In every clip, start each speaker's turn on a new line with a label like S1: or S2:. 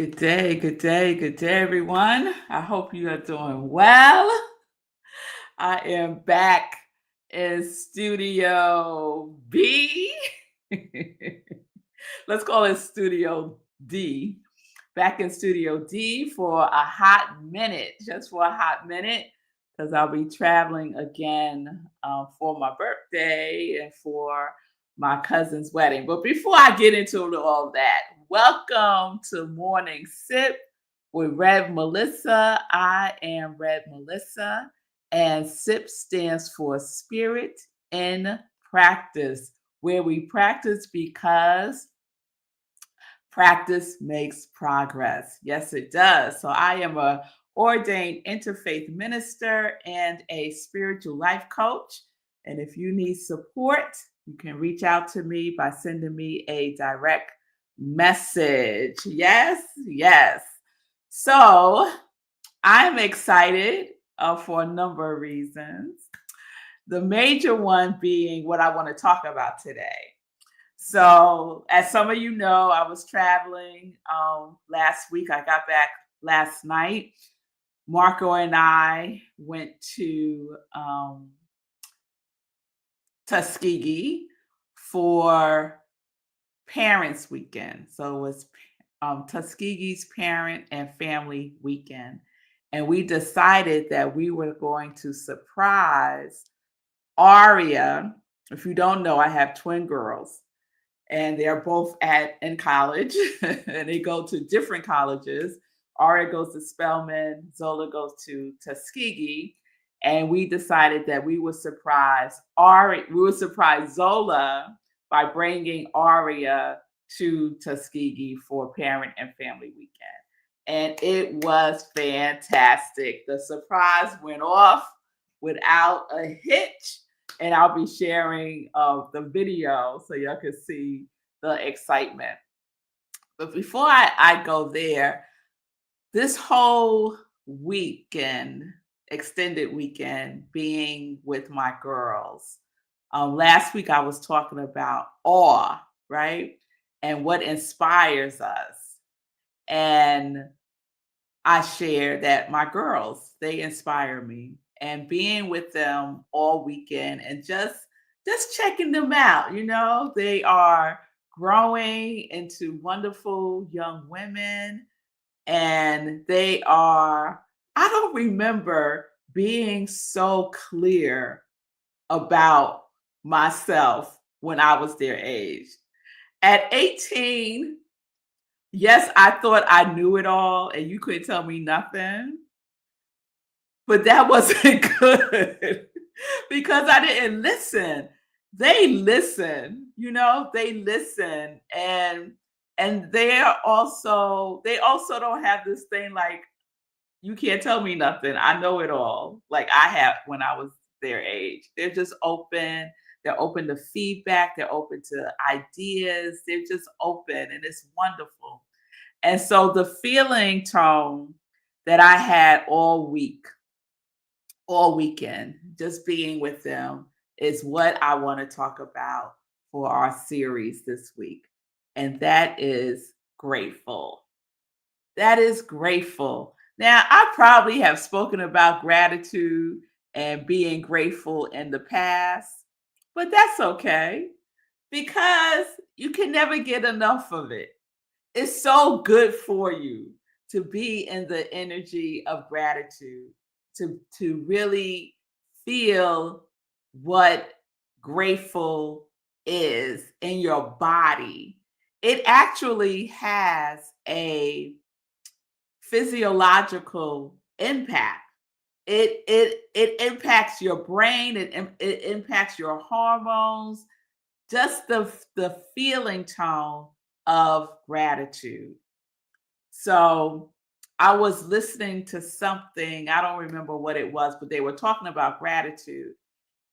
S1: Good day, good day, good day, everyone. I hope you are doing well. I am back in Studio B. Let's call it Studio D. Back in Studio D for a hot minute, just for a hot minute, because I'll be traveling again for my birthday and for my cousin's wedding. But before I get into all that, welcome to Morning Sip with Rev Melissa. I am Rev Melissa, and SIP stands for Spirit in Practice, where we practice because practice makes progress. Yes, it does. So I am a ordained interfaith minister and a spiritual life coach. And if you need support, you can reach out to me by sending me a direct message. Yes, yes. So I'm excited for a number of reasons. The major one being what I want to talk about today. So, as some of you know, I was traveling last week. I got back last night. Marco and I went to Tuskegee for Parents Weekend. So, it was Tuskegee's Parent and Family Weekend. And we decided that we were going to surprise Aria. If you don't know, I have twin girls. And they're both in college, and they go to different colleges. Aria goes to Spelman, Zola goes to Tuskegee, and we decided that we would surprise Zola by bringing Aria to Tuskegee for Parent and Family Weekend, and it was fantastic. The surprise went off without a hitch. And I'll be sharing the video so y'all can see the excitement. But before I go there, this whole weekend, extended weekend, being with my girls. Last week I was talking about awe, right? And what inspires us. And I shared that my girls, they inspire me. And being with them all weekend and just checking them out, they are growing into wonderful young women, and I don't remember being so clear about myself when I was their age. At 18, yes, I thought I knew it all and you couldn't tell me nothing. But that wasn't good because I didn't listen. They listen, they listen, and they also don't have this thing like, you can't tell me nothing. I know it all. Like I have when I was their age. They're just open. They're open to feedback. They're open to ideas. They're just open, and it's wonderful. And so the feeling tone that I had all weekend, just being with them, is what I want to talk about for our series this week. And that is grateful. That is grateful. Now, I probably have spoken about gratitude and being grateful in the past, but that's okay because you can never get enough of it. It's so good for you to be in the energy of gratitude, to really feel what grateful is in your body. It actually has a physiological impact. It impacts your brain, it impacts your hormones, just the feeling tone of gratitude. So I was listening to something, I don't remember what it was, but they were talking about gratitude.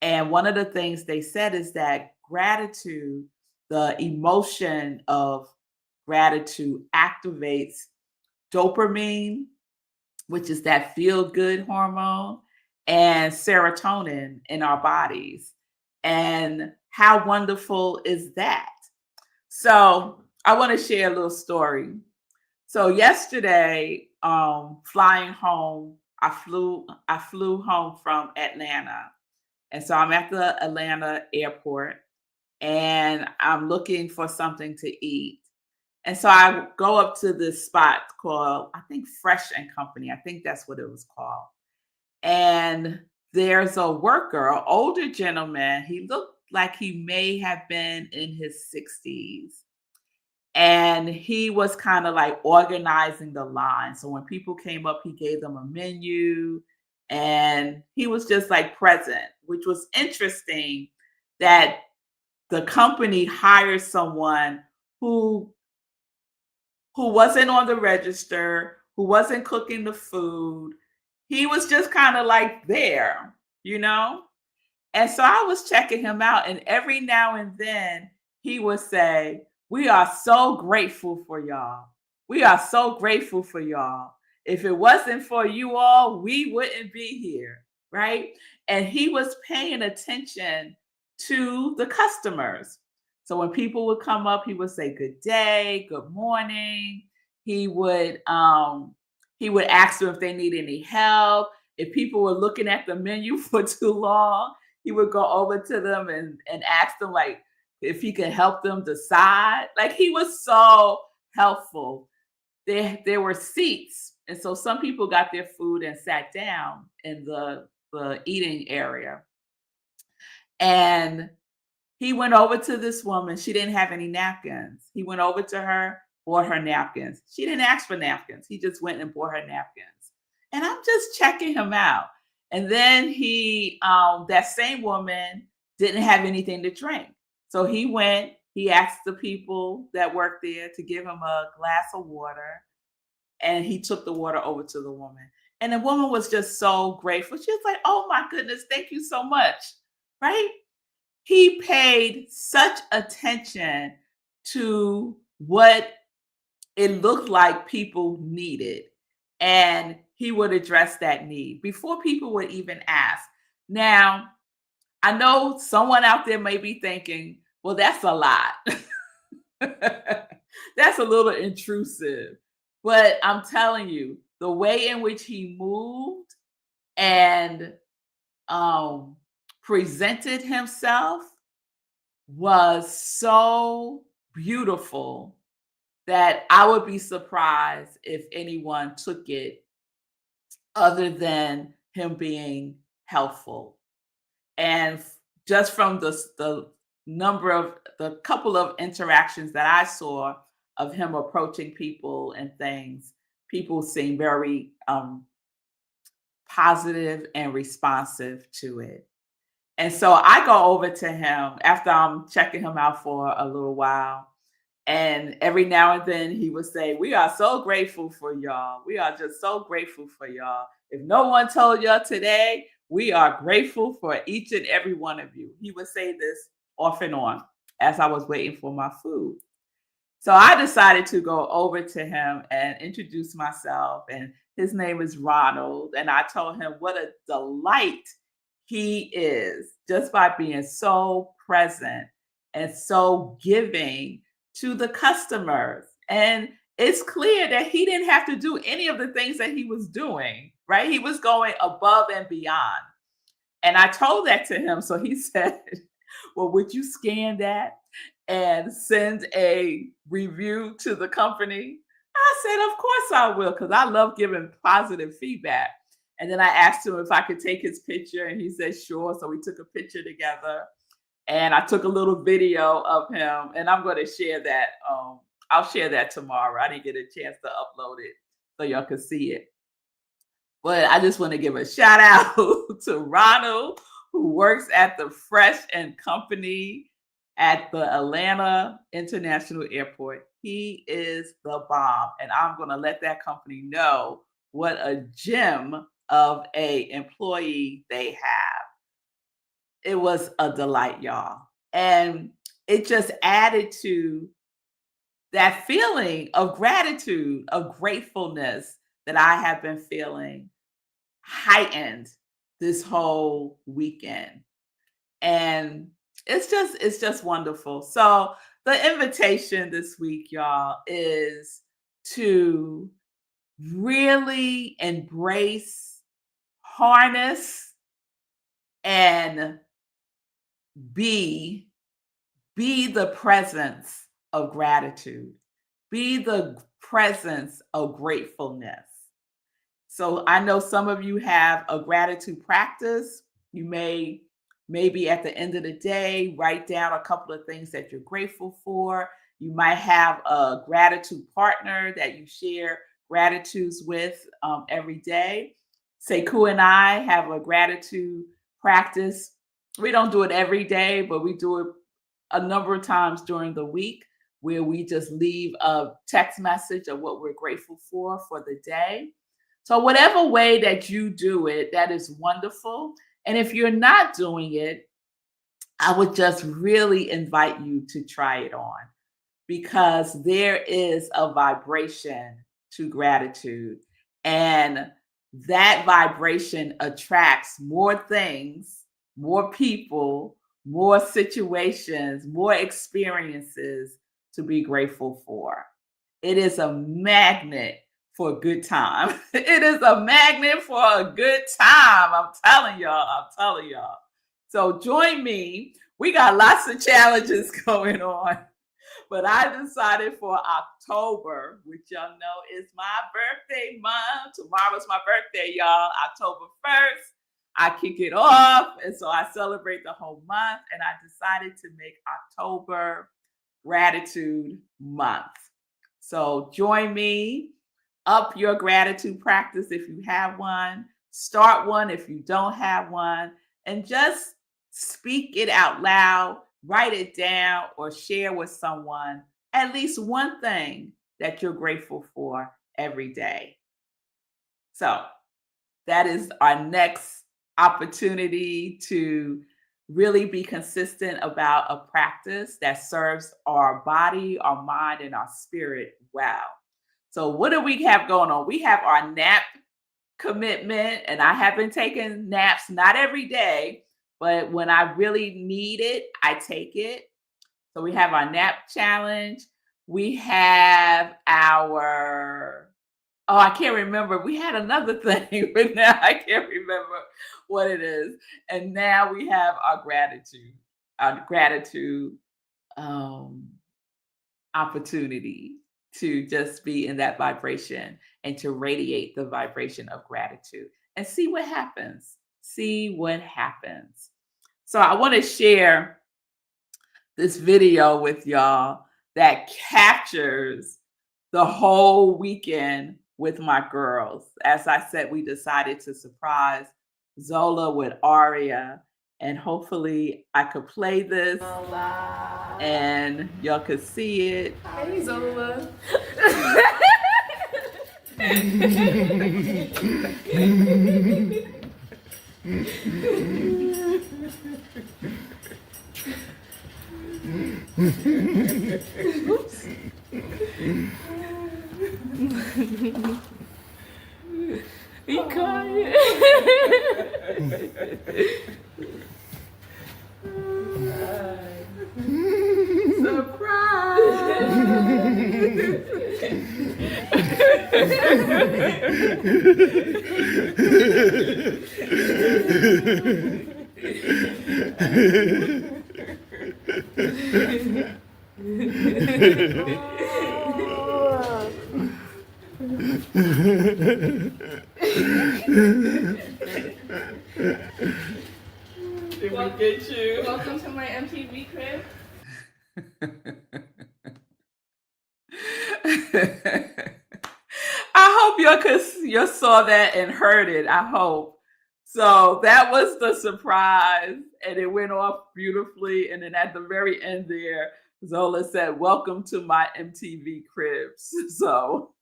S1: And one of the things they said is that gratitude, the emotion of gratitude, activates dopamine, which is that feel good hormone, and serotonin in our bodies. And how wonderful is that? So I want to share a little story. So yesterday, flying home, I flew home from Atlanta. And so I'm at the Atlanta airport and I'm looking for something to eat. And so I go up to this spot called, I think, Fresh and Company. I think that's what it was called. And there's a worker, an older gentleman. He looked like he may have been in his 60s. And he was kind of like organizing the line. So when people came up, he gave them a menu and he was just like present, which was interesting that the company hired someone who who wasn't on the register, who wasn't cooking the food. He was just kind of like there, you know? And so I was checking him out, and every now and then he would say, "We are so grateful for y'all. We are so grateful for y'all. If it wasn't for you all, we wouldn't be here." Right. And he was paying attention to the customers. So when people would come up, he would say, "Good day, good morning." He would he would ask them if they need any help. If people were looking at the menu for too long, he would go over to them and ask them like if he could help them decide. Like he was so helpful. There were seats, and so some people got their food and sat down in the eating area. And he went over to this woman. She didn't have any napkins. He went over to her, bought her napkins. She didn't ask for napkins. He just went and bought her napkins. And I'm just checking him out. And then that same woman didn't have anything to drink. So he asked the people that worked there to give him a glass of water. And he took the water over to the woman. And the woman was just so grateful. She was like, "Oh my goodness, thank you so much." Right? He paid such attention to what it looked like people needed, and he would address that need before people would even ask. Now, I know someone out there may be thinking, well, that's a lot. That's a little intrusive. But I'm telling you, the way in which he moved and um, presented himself was so beautiful that I would be surprised if anyone took it other than him being helpful. And just from the number of the couple of interactions that I saw of him approaching people and things, people seem very positive and responsive to it. And so I go over to him after I'm checking him out for a little while. And every now and then he would say, "We are so grateful for y'all. We are just so grateful for y'all. If no one told y'all today, we are grateful for each and every one of you." He would say this off and on as I was waiting for my food. So I decided to go over to him and introduce myself. And his name is Ronald. And I told him what a delight he is just by being so present and so giving to the customers. And it's clear that he didn't have to do any of the things that he was doing, right? He was going above and beyond. And I told that to him. So he said, "Well, would you scan that and send a review to the company?" I said, "Of course I will, because I love giving positive feedback." And then I asked him if I could take his picture, and he said, "Sure." So we took a picture together, and I took a little video of him, and I'm going to share that. I'll share that tomorrow. I didn't get a chance to upload it so y'all can see it. But I just want to give a shout out to Ronald, who works at the Fresh and Company at the Atlanta International Airport. He is the bomb, and I'm going to let that company know what a gem of a employee they have. It was a delight, y'all. And it just added to that feeling of gratitude, of gratefulness that I have been feeling heightened this whole weekend. And it's just wonderful. So the invitation this week, y'all, is to really embrace, harness, and be the presence of gratitude. Be the presence of gratefulness. So I know some of you have a gratitude practice. You may maybe at the end of the day write down a couple of things that you're grateful for. You might have a gratitude partner that you share gratitudes with every day. Sekou and I have a gratitude practice. We don't do it every day, but we do it a number of times during the week where we just leave a text message of what we're grateful for the day. So whatever way that you do it, that is wonderful. And if you're not doing it, I would just really invite you to try it on, because there is a vibration to gratitude, and that vibration attracts more things, more people, more situations, more experiences to be grateful for. It is a magnet for a good time. It is a magnet for a good time. I'm telling y'all. So join me. We got lots of challenges going on. But I decided for October, which y'all know is my birthday month. Tomorrow's my birthday, y'all. October 1st. I kick it off. And so I celebrate the whole month. And I decided to make October Gratitude Month. So join me. Up your gratitude practice if you have one. Start one if you don't have one. And just speak it out loud. Write it down or share with someone at least one thing that you're grateful for every day. So that is our next opportunity to really be consistent about a practice that serves our body, our mind, and our spirit well. So what do we have going on? We have our nap commitment, and I have been taking naps, not every day, but when I really need it, I take it. So we have our nap challenge. We have our, I can't remember. We had another thing, but now I can't remember what it is. And now we have our gratitude opportunity to just be in that vibration and to radiate the vibration of gratitude and see what happens. See what happens. So I want to share this video with y'all that captures the whole weekend with my girls. As I said, we decided to surprise Zola with Aria, and hopefully I could play this and y'all could see it.
S2: Hey, Zola. Oops. Be quiet.
S1: Did we get you?
S2: Welcome to my MTV crib.
S1: I hope you saw that and heard it. I hope. So that was the surprise, and it went off beautifully. And then at the very end there, Zola said, "Welcome to my MTV cribs." So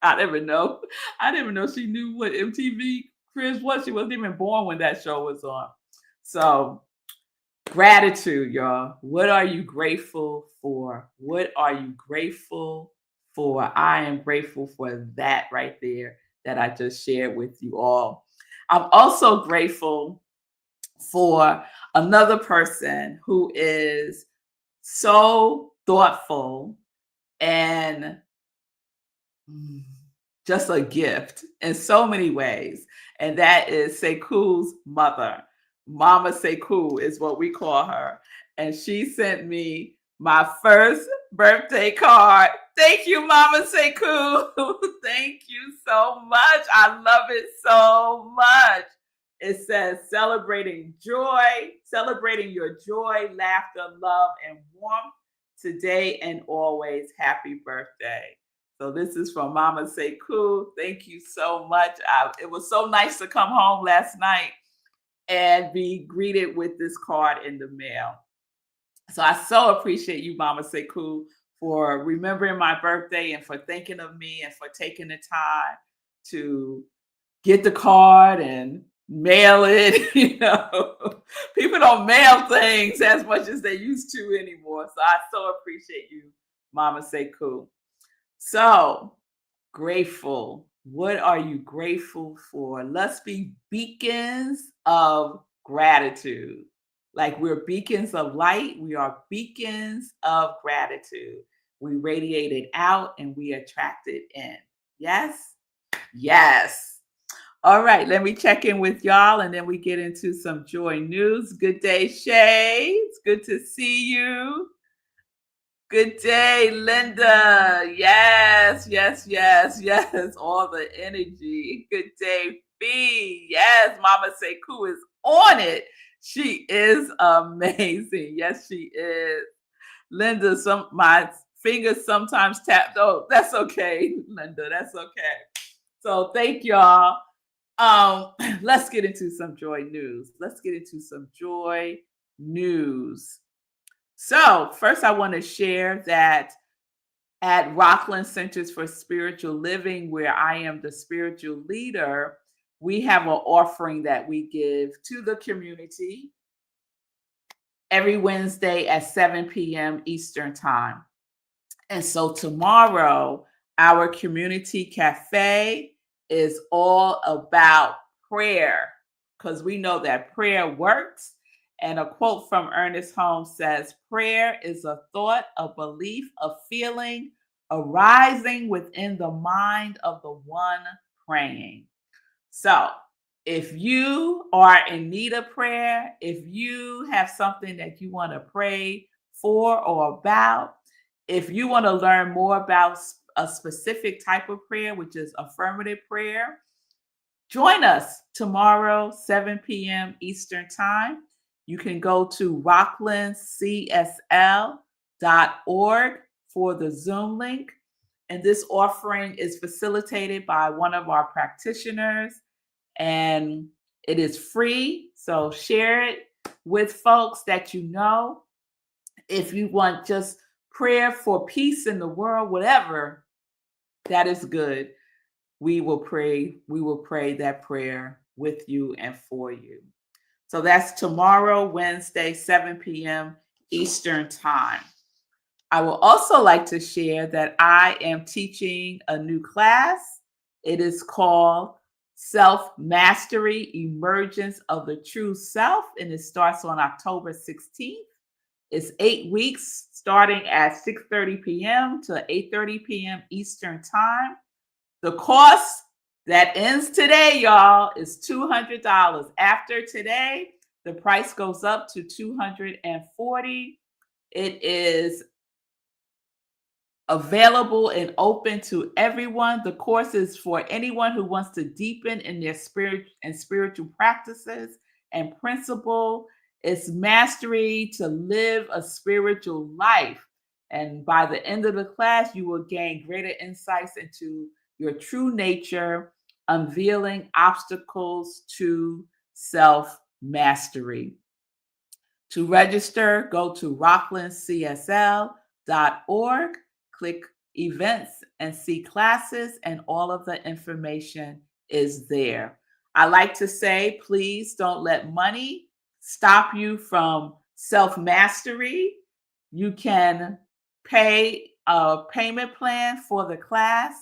S1: I didn't even know. I didn't even know she knew what MTV cribs was. She wasn't even born when that show was on. So gratitude, y'all. What are you grateful for? What are you grateful for? I am grateful for that right there that I just shared with you all. I'm also grateful for another person who is so thoughtful and just a gift in so many ways. And that is Sekou's mother. Mama Sekou is what we call her. And she sent me my first birthday card. Thank you, Mama Sekou. Thank you so much. I love it so much. It says celebrating your joy, laughter, love, and warmth today and always. Happy birthday. So this is from Mama Sekou. Thank you so much. It was so nice to come home last night and be greeted with this card in the mail. So I so appreciate you, Mama Sekou, for remembering my birthday and for thinking of me and for taking the time to get the card and mail it. People don't mail things as much as they used to anymore. So I so appreciate you, Mama Sekou. So grateful. What are you grateful for? Let's be beacons of gratitude. Like we're beacons of light, we are beacons of gratitude. We radiate it out and we attract it in. Yes? Yes. All right, let me check in with y'all and then we get into some joy news. Good day, Shay. It's good to see you. Good day, Linda. Yes. All the energy. Good day, Fee. Yes, Mama Sekou is on it. She is amazing. Yes, she is. Linda, my fingers sometimes tap. Oh, that's okay, Linda. That's okay. So thank y'all. Let's get into some joy news. So first I want to share that at Rockland Centers for Spiritual Living, where I am the spiritual leader, we have an offering that we give to the community every Wednesday at 7 p.m. Eastern Time. And so tomorrow, our community cafe is all about prayer, because we know that prayer works. And a quote from Ernest Holmes says, prayer is a thought, a belief, a feeling arising within the mind of the one praying. So if you are in need of prayer, if you have something that you want to pray for or about, if you want to learn more about a specific type of prayer, which is affirmative prayer, join us tomorrow, 7 p.m. Eastern Time. You can go to rocklandcsl.org for the Zoom link. And this offering is facilitated by one of our practitioners, and it is free. So share it with folks that you know. If you want just prayer for peace in the world, whatever, that is good. We will pray that prayer with you and for you. So that's tomorrow, Wednesday, 7 p.m. Eastern Time. I will also like to share that I am teaching a new class. It is called Self-Mastery, Emergence of the True Self, and it starts on October 16th. It's 8 weeks, starting at 6:30 p.m. to 8:30 p.m. Eastern Time. The cost that ends today, y'all, is $200. After today, the price goes up to $240. It is available and open to everyone. The course is for anyone who wants to deepen in their spiritual practices and principle. It's mastery to live a spiritual life. And by the end of the class, you will gain greater insights into your true nature, unveiling obstacles to self-mastery. To register, go to rocklandcsl.org, click events and see classes, and all of the information is there. I like to say, please don't let money stop you from self-mastery. You can pay a payment plan for the class.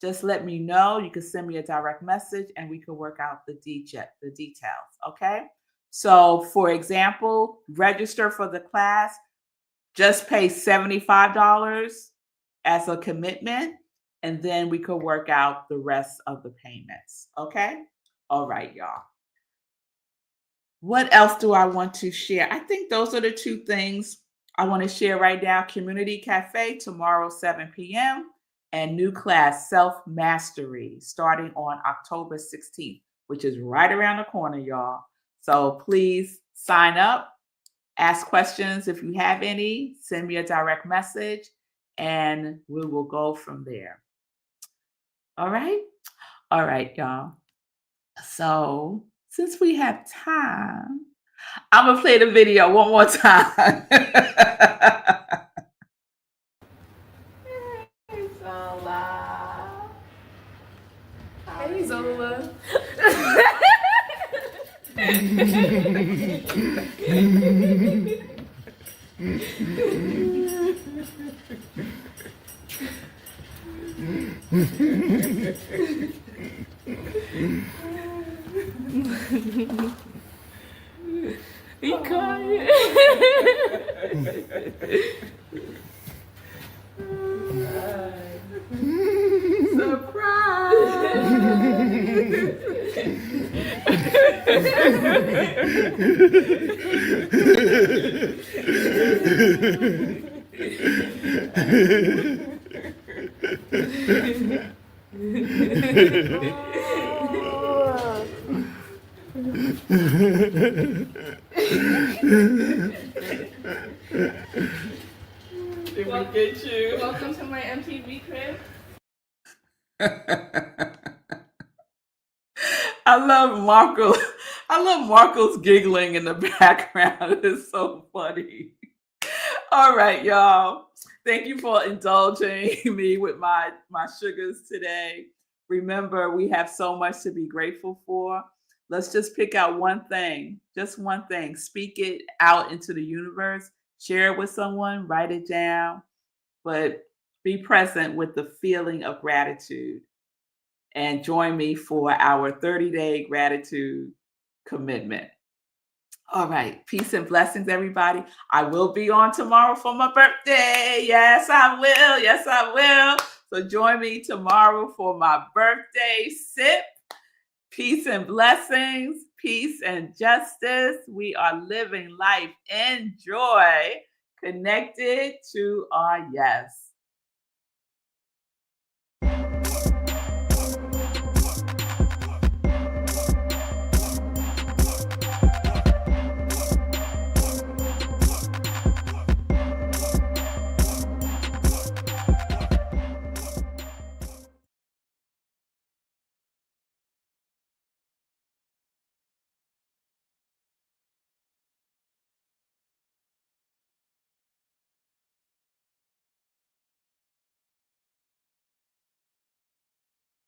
S1: Just let me know. You can send me a direct message and we can work out the details, okay? So for example, register for the class, just pay $75 as a commitment, and then we could work out the rest of the payments. Okay? All right, y'all. What else do I want to share? I think those are the two things I want to share right now. Community Cafe tomorrow, 7 p.m., and new class, Self Mastery, starting on October 16th, which is right around the corner, y'all. So please sign up, ask questions if you have any, send me a direct message, and we will go from there. All right? All right, y'all. So since we have time, I'm gonna play the video one more time.
S2: Hey, Zola. Hey, Zola. He crying.
S1: Did we get you?
S2: Welcome to my MTV crib.
S1: I love Marco. I love Marco's giggling in the background. It's so funny. All right, y'all. Thank you for indulging me with my sugars today. Remember, we have so much to be grateful for. Let's just pick out one thing, just one thing. Speak it out into the universe. Share it with someone, write it down, but be present with the feeling of gratitude. And join me for our 30-day gratitude commitment. All right. Peace and blessings, everybody. I will be on tomorrow for my birthday. Yes, I will. Yes, I will. So join me tomorrow for my birthday sip. Peace and blessings, peace and justice. We are living life in joy, connected to our yes.